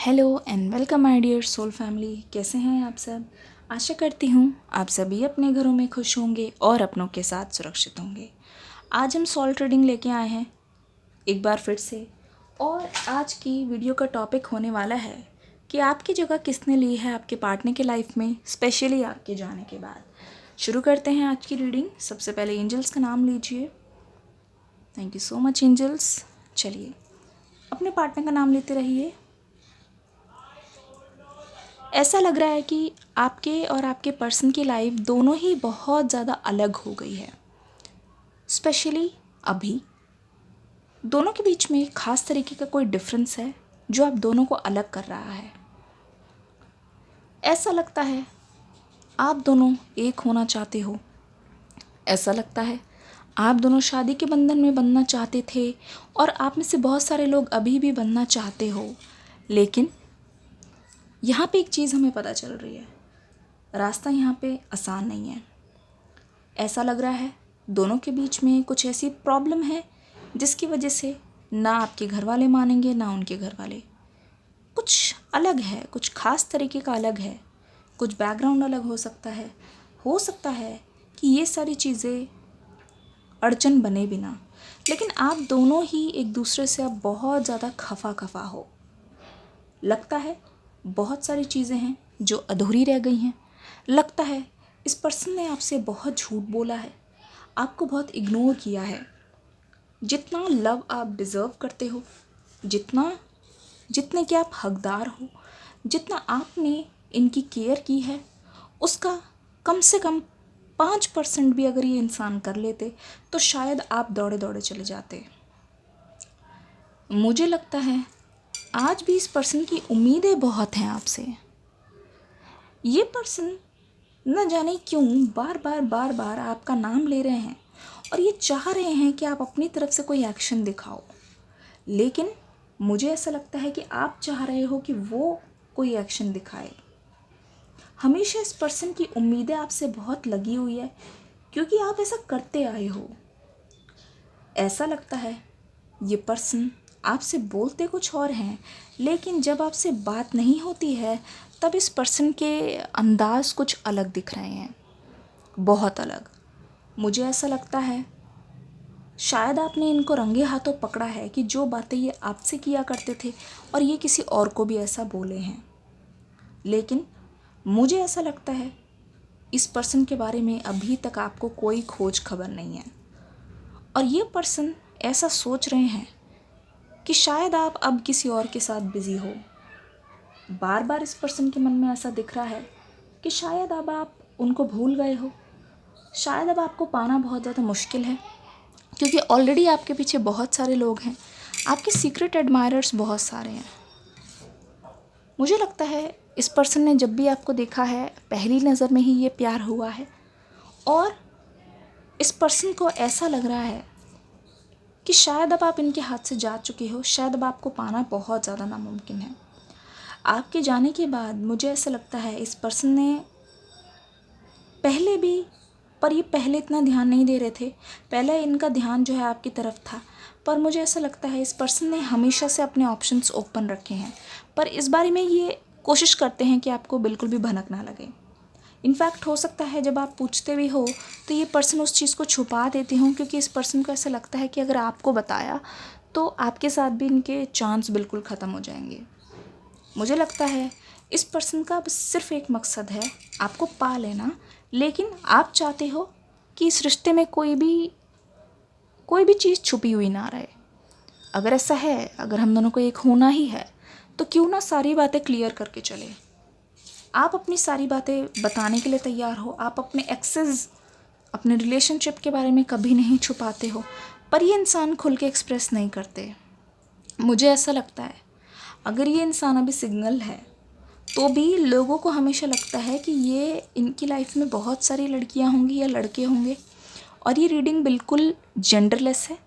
Hello and welcome my dear soul family. कैसे हैं आप सब? आशा करती हूँ आप सभी अपने घरों में खुश होंगे और अपनों के साथ सुरक्षित होंगे। आज हम सोल ट्रेडिंग लेके आए हैं एक बार फिर से, और आज की वीडियो का टॉपिक होने वाला है कि आपकी जगह किसने ली है आपके पार्टनर के लाइफ में, स्पेशली आपके जाने के बाद। शुरू करते हैं आज की रीडिंग। सबसे पहले एंजल्स का नाम लीजिए। Thank you so much angels. चलिए अपने पार्टनर का नाम लेते रहिए। ऐसा लग रहा है कि आपके और आपके पर्सन की लाइफ दोनों ही बहुत ज़्यादा अलग हो गई है। स्पेशली अभी दोनों के बीच में ख़ास तरीके का कोई डिफरेंस है जो आप दोनों को अलग कर रहा है। ऐसा लगता है आप दोनों एक होना चाहते हो। ऐसा लगता है आप दोनों शादी के बंधन में बंधना चाहते थे, और आप में से बहुत सारे लोग अभी भी बनना चाहते हो। लेकिन यहाँ पे एक चीज़ हमें पता चल रही है, रास्ता यहाँ पे आसान नहीं है। ऐसा लग रहा है दोनों के बीच में कुछ ऐसी प्रॉब्लम है जिसकी वजह से ना आपके घर वाले मानेंगे ना उनके घर वाले। कुछ अलग है, कुछ ख़ास तरीके का अलग है, कुछ बैकग्राउंड अलग हो सकता है। हो सकता है कि ये सारी चीज़ें अड़चन बने बिना, लेकिन आप दोनों ही एक दूसरे से अब बहुत ज़्यादा खफा हो। लगता है बहुत सारी चीज़ें हैं जो अधूरी रह गई हैं। लगता है इस पर्सन ने आपसे बहुत झूठ बोला है, आपको बहुत इग्नोर किया है। जितना लव आप डिज़र्व करते हो, जितने के आप हकदार हो, जितना आपने इनकी केयर की है, उसका कम से कम 5% भी अगर ये इंसान कर लेते तो शायद आप दौड़े दौड़े चले जाते। मुझे लगता है आज भी इस पर्सन की उम्मीदें बहुत हैं आपसे। ये पर्सन न जाने क्यों बार बार आपका नाम ले रहे हैं, और ये चाह रहे हैं कि आप अपनी तरफ से कोई एक्शन दिखाओ। लेकिन मुझे ऐसा लगता है कि आप चाह रहे हो कि वो कोई एक्शन दिखाए। हमेशा इस पर्सन की उम्मीदें आपसे बहुत लगी हुई है, क्योंकि आप ऐसा करते आए हो। ऐसा लगता है ये पर्सन आपसे बोलते कुछ और हैं, लेकिन जब आपसे बात नहीं होती है तब इस पर्सन के अंदाज़ कुछ अलग दिख रहे हैं, बहुत अलग। मुझे ऐसा लगता है शायद आपने इनको रंगे हाथों पकड़ा है कि जो बातें ये आपसे किया करते थे और ये किसी और को भी ऐसा बोले हैं। लेकिन मुझे ऐसा लगता है इस पर्सन के बारे में अभी तक आपको कोई खोज खबर नहीं है, और ये पर्सन ऐसा सोच रहे हैं कि शायद आप अब किसी और के साथ बिज़ी हो। बार बार इस पर्सन के मन में ऐसा दिख रहा है कि शायद अब आप उनको भूल गए हो। शायद अब आपको पाना बहुत ज़्यादा मुश्किल है, क्योंकि ऑलरेडी आपके पीछे बहुत सारे लोग हैं, आपके सीक्रेट एडमायरर्स बहुत सारे हैं। मुझे लगता है इस पर्सन ने जब भी आपको देखा है पहली नज़र में ही ये प्यार हुआ है, और इस पर्सन को ऐसा लग रहा है कि शायद अब आप इनके हाथ से जा चुके हो, शायद अब आपको पाना बहुत ज़्यादा नामुमकिन है। आपके जाने के बाद मुझे ऐसा लगता है इस पर्सन ने पहले भी, पर ये पहले इतना ध्यान नहीं दे रहे थे, पहले इनका ध्यान जो है आपकी तरफ था, पर मुझे ऐसा लगता है इस पर्सन ने हमेशा से अपने ऑप्शंस ओपन रखे हैं। पर इस बारे में ये कोशिश करते हैं कि आपको बिल्कुल भी भनक ना लगे। इनफैक्ट हो सकता है जब आप पूछते भी हो तो ये पर्सन उस चीज़ को छुपा देते हों, क्योंकि इस पर्सन को ऐसा लगता है कि अगर आपको बताया तो आपके साथ भी इनके चांस बिल्कुल ख़त्म हो जाएंगे। मुझे लगता है इस पर्सन का बस सिर्फ एक मकसद है, आपको पा लेना। लेकिन आप चाहते हो कि इस रिश्ते में कोई भी चीज़ छुपी हुई ना रहे। अगर ऐसा है, अगर हम दोनों को एक होना ही है, तो क्यों ना सारी बातें क्लियर करके चले। आप अपनी सारी बातें बताने के लिए तैयार हो, आप अपने एक्सेस, अपने रिलेशनशिप के बारे में कभी नहीं छुपाते हो, पर ये इंसान खुल के एक्सप्रेस नहीं करते। मुझे ऐसा लगता है अगर ये इंसान अभी सिंगल है तो भी लोगों को हमेशा लगता है कि ये इनकी लाइफ में बहुत सारी लड़कियां होंगी या लड़के होंगे, और ये रीडिंग बिल्कुल जेंडरलेस है,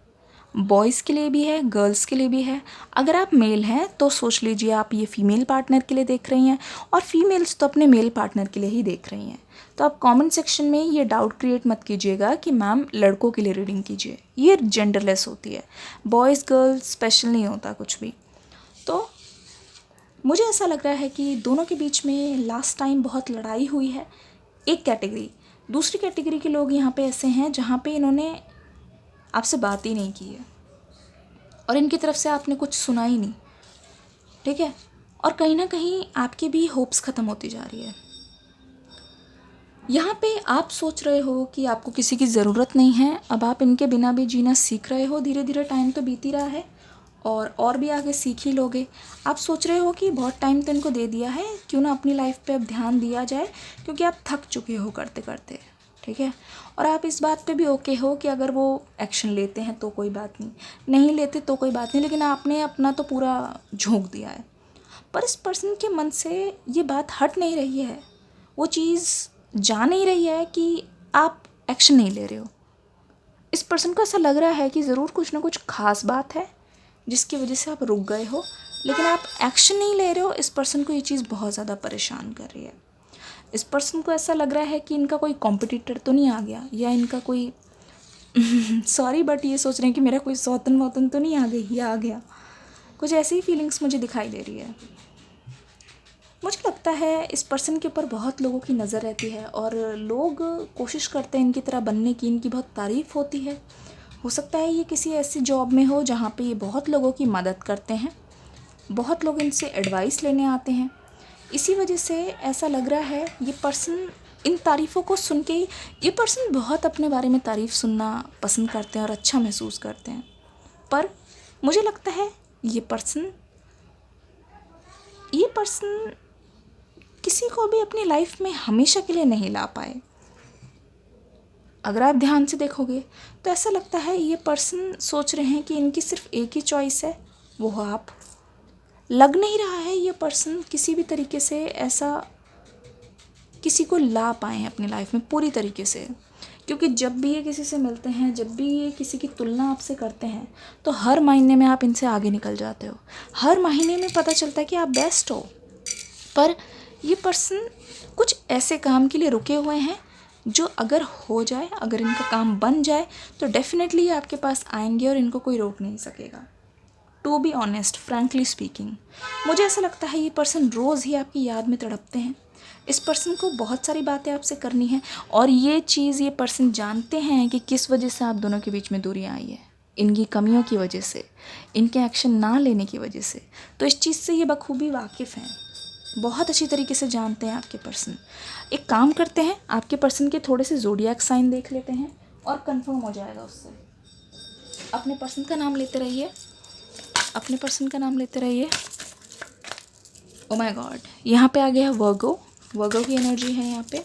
बॉयज़ के लिए भी है, गर्ल्स के लिए भी है। अगर आप मेल हैं तो सोच लीजिए आप ये फ़ीमेल पार्टनर के लिए देख रही हैं, और फीमेल्स तो अपने मेल पार्टनर के लिए ही देख रही हैं। तो आप कमेंट सेक्शन में ये डाउट क्रिएट मत कीजिएगा कि मैम लड़कों के लिए रीडिंग कीजिए, ये जेंडरलेस होती है, बॉयज़ गर्ल्स स्पेशल नहीं होता कुछ भी। तो मुझे ऐसा लग रहा है कि दोनों के बीच में लास्ट टाइम बहुत लड़ाई हुई है। एक कैटेगरी, दूसरी कैटेगरी के लोग यहाँ पे ऐसे हैं जहाँ पे इन्होंने आपसे बात ही नहीं की है और इनकी तरफ से आपने कुछ सुना ही नहीं, ठीक है। और कहीं ना कहीं आपकी भी होप्स ख़त्म होती जा रही है। यहाँ पे आप सोच रहे हो कि आपको किसी की ज़रूरत नहीं है, अब आप इनके बिना भी जीना सीख रहे हो। धीरे धीरे टाइम तो बीत ही रहा है और भी आगे सीख ही लोगे। आप सोच रहे हो कि बहुत टाइम तो इनको दे दिया है, क्यों ना अपनी लाइफ पे अब ध्यान दिया जाए, क्योंकि आप थक चुके हो करते करते, ठीक है। और आप इस बात पे भी ओके हो कि अगर वो एक्शन लेते हैं तो कोई बात नहीं, नहीं लेते तो कोई बात नहीं, लेकिन आपने अपना तो पूरा झोंक दिया है। पर इस पर्सन के मन से ये बात हट नहीं रही है, वो चीज़ जा नहीं रही है कि आप एक्शन नहीं ले रहे हो। इस पर्सन को ऐसा लग रहा है कि ज़रूर कुछ ना कुछ खास बात है जिसकी वजह से आप रुक गए हो, लेकिन आप एक्शन नहीं ले रहे हो। इस पर्सन को ये चीज़ बहुत ज़्यादा परेशान कर रही है। इस पर्सन को ऐसा लग रहा है कि इनका कोई कॉम्पिटिटर तो नहीं आ गया, या इनका कोई सॉरी बट ये सोच रहे हैं कि मेरा कोई सौतन वौतन तो नहीं आ गई या आ गया। कुछ ऐसी ही फीलिंग्स मुझे दिखाई दे रही है। मुझे लगता है इस पर्सन के ऊपर बहुत लोगों की नज़र रहती है और लोग कोशिश करते हैं इनकी तरह बनने की, इनकी बहुत तारीफ़ होती है। हो सकता है ये किसी ऐसी जॉब में हो जहाँ पे ये बहुत लोगों की मदद करते हैं, बहुत लोग इनसे एडवाइस लेने आते हैं। इसी वजह से ऐसा लग रहा है ये पर्सन इन तारीफ़ों को सुन के, ये पर्सन बहुत अपने बारे में तारीफ़ सुनना पसंद करते हैं और अच्छा महसूस करते हैं। पर मुझे लगता है ये पर्सन किसी को भी अपनी लाइफ में हमेशा के लिए नहीं ला पाए। अगर आप ध्यान से देखोगे तो ऐसा लगता है ये पर्सन सोच रहे हैं कि इनकी सिर्फ एक ही चॉइस है, वो हो आप। लग नहीं रहा है ये पर्सन किसी भी तरीके से ऐसा किसी को ला पाए हैं अपनी लाइफ में पूरी तरीके से, क्योंकि जब भी ये किसी से मिलते हैं, जब भी ये किसी की तुलना आपसे करते हैं, तो हर महीने में आप इनसे आगे निकल जाते हो। हर महीने में पता चलता है कि आप बेस्ट हो। पर ये पर्सन कुछ ऐसे काम के लिए रुके हुए हैं जो अगर हो जाए, अगर इनका काम बन जाए तो डेफिनेटली ये आपके पास आएंगे और इनको कोई रोक नहीं सकेगा। To be honest, frankly speaking, मुझे ऐसा लगता है ये पर्सन रोज़ ही आपकी याद में तड़पते हैं। इस पर्सन को बहुत सारी बातें आपसे करनी है और ये चीज़ ये पर्सन जानते हैं कि किस वजह से आप दोनों के बीच में दूरियां आई है, इनकी कमियों की वजह से, इनके एक्शन ना लेने की वजह से। तो इस चीज़ से ये बखूबी वाकिफ़ हैं, बहुत अच्छी तरीके से जानते हैं आपके पर्सन। एक काम करते हैं, आपके पर्सन के थोड़े से ज़ोडिएक साइन देख लेते हैं और कंफर्म हो जाएगा उससे। अपने पर्सन का नाम लेते रहिए, अपने पर्सन का नाम लेते रहिए। ओ माय गॉड, यहाँ पे आ गया है वर्गो, वर्गो की एनर्जी है यहाँ पे।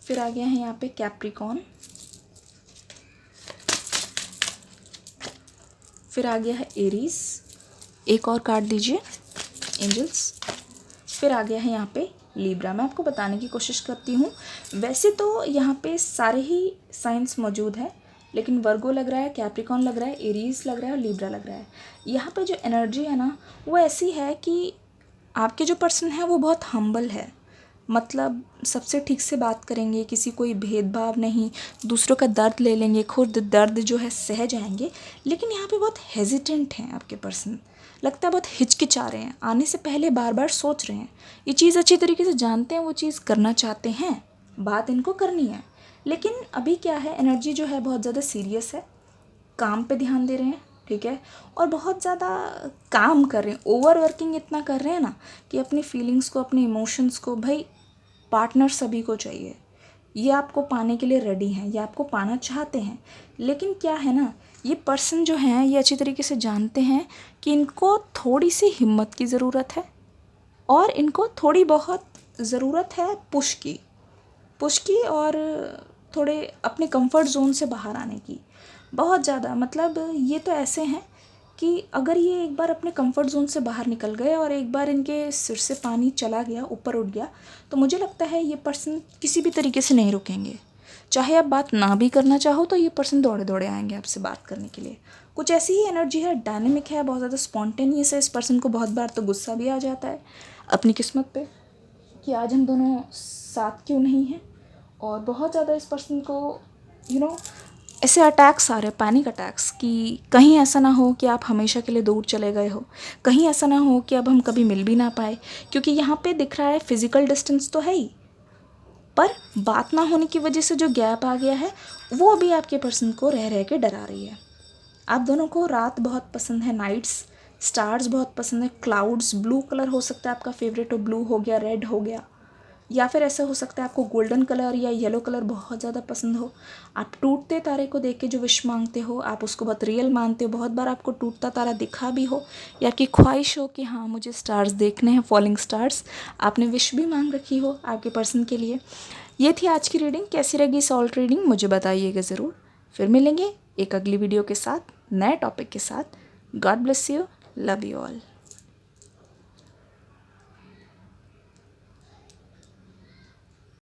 फिर आ गया है यहाँ पे कैप्रिकॉन, फिर आ गया है एरीज, एक और कार्ड दीजिए, एंजल्स। फिर आ गया है यहाँ पे लीब्रा। मैं आपको बताने की कोशिश करती हूँ, वैसे तो यहाँ पे सारे ही साइंस मौजूद हैं, लेकिन वर्गो लग रहा है, कैप्रिकॉन लग रहा है, एरीज लग रहा है और लीब्रा लग रहा है। यहाँ पे जो एनर्जी है ना, वो ऐसी है कि आपके जो पर्सन है वो बहुत हम्बल है, मतलब सबसे ठीक से बात करेंगे, किसी कोई भेदभाव नहीं, दूसरों का दर्द ले लेंगे, खुद दर्द जो है सह जाएंगे। लेकिन यहाँ पे बहुत हेजिटेंट हैं आपके पर्सन, लगता है बहुत हिचकिचा रहे हैं, आने से पहले बार बार सोच रहे हैं। ये चीज़ अच्छी तरीके से जानते हैं, वो चीज़ करना चाहते हैं, बात इनको करनी है, लेकिन अभी क्या है, एनर्जी जो है बहुत ज़्यादा सीरियस है, काम पे ध्यान दे रहे हैं, ठीक है, और बहुत ज़्यादा काम कर रहे हैं, ओवर वर्किंग इतना कर रहे हैं ना कि अपनी फीलिंग्स को, अपने इमोशंस को, भाई पार्टनर सभी को चाहिए, ये आपको पाने के लिए रेडी हैं, ये आपको पाना चाहते हैं। लेकिन क्या है ना, ये पर्सन जो हैं ये अच्छी तरीके से जानते हैं कि इनको थोड़ी सी हिम्मत की ज़रूरत है और इनको थोड़ी बहुत ज़रूरत है पुश की और थोड़े अपने कंफर्ट जोन से बाहर आने की, बहुत ज़्यादा। मतलब ये तो ऐसे हैं कि अगर ये एक बार अपने कंफर्ट जोन से बाहर निकल गए और एक बार इनके सिर से पानी चला गया, ऊपर उठ गया, तो मुझे लगता है ये पर्सन किसी भी तरीके से नहीं रुकेंगे। चाहे आप बात ना भी करना चाहो तो ये पर्सन दौड़े दौड़े आएंगे आपसे बात करने के लिए। कुछ ऐसी ही एनर्जी है, डायनेमिक है, बहुत ज़्यादा स्पॉन्टेनियस है। इस पर्सन को बहुत बार तो गुस्सा भी आ जाता है अपनी किस्मत पे कि आज हम दोनों साथ क्यों नहीं हैं, और बहुत ज़्यादा इस पर्सन को ऐसे अटैक्स आ रहे, पैनिक अटैक्स, कि कहीं ऐसा ना हो कि आप हमेशा के लिए दूर चले गए हो, कहीं ऐसा ना हो कि अब हम कभी मिल भी ना पाए, क्योंकि यहाँ पे दिख रहा है फिजिकल डिस्टेंस तो है ही, पर बात ना होने की वजह से जो गैप आ गया है वो अभी आपके पर्सन को रह रह के डरा रही है। आप दोनों को रात बहुत पसंद है, नाइट्स, स्टार्स बहुत पसंद है, क्लाउड्स, ब्लू कलर हो सकता है आपका फेवरेट हो, ब्लू हो गया, रेड हो गया, या फिर ऐसा हो सकता है आपको गोल्डन कलर या येलो कलर बहुत ज़्यादा पसंद हो। आप टूटते तारे को देख के जो विश मांगते हो, आप उसको बहुत रियल मानते हो, बहुत बार आपको टूटता तारा दिखा भी हो, या आपकी ख्वाहिश हो कि हाँ मुझे स्टार्स देखने हैं, फॉलिंग स्टार्स, आपने विश भी मांग रखी हो आपके पर्सन के लिए। ये थी आज की रीडिंग। कैसी लगी सॉल्ट रीडिंग मुझे बताइएगा ज़रूर। फिर मिलेंगे एक अगली वीडियो के साथ, नए टॉपिक के साथ। God bless you, love you all.